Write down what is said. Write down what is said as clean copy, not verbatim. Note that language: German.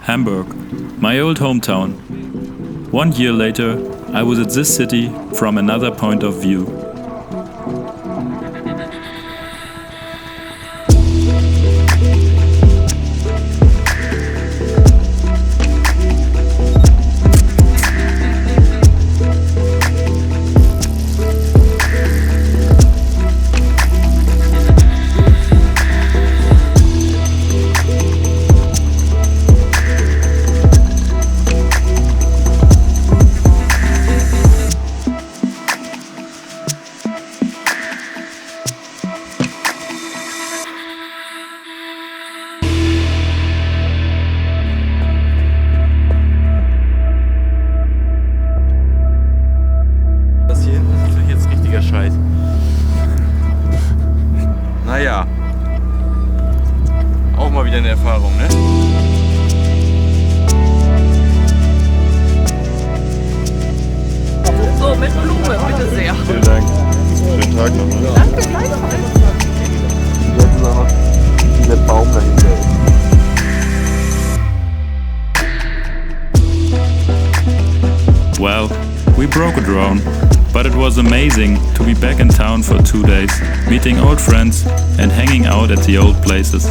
Hamburg, my old hometown. 1 year later, I was at this city from another point of view. Scheiß. Naja. Auch mal wieder eine Erfahrung, ne? So, mit Blume, bitte sehr. Vielen Dank. Schönen Tag noch. Ne? Danke, gleichfalls. Jetzt ist aber der Baum dahinter. Well, we broke a drone, but it was amazing to be back in town for 2 days, meeting old friends and hanging out at the old places.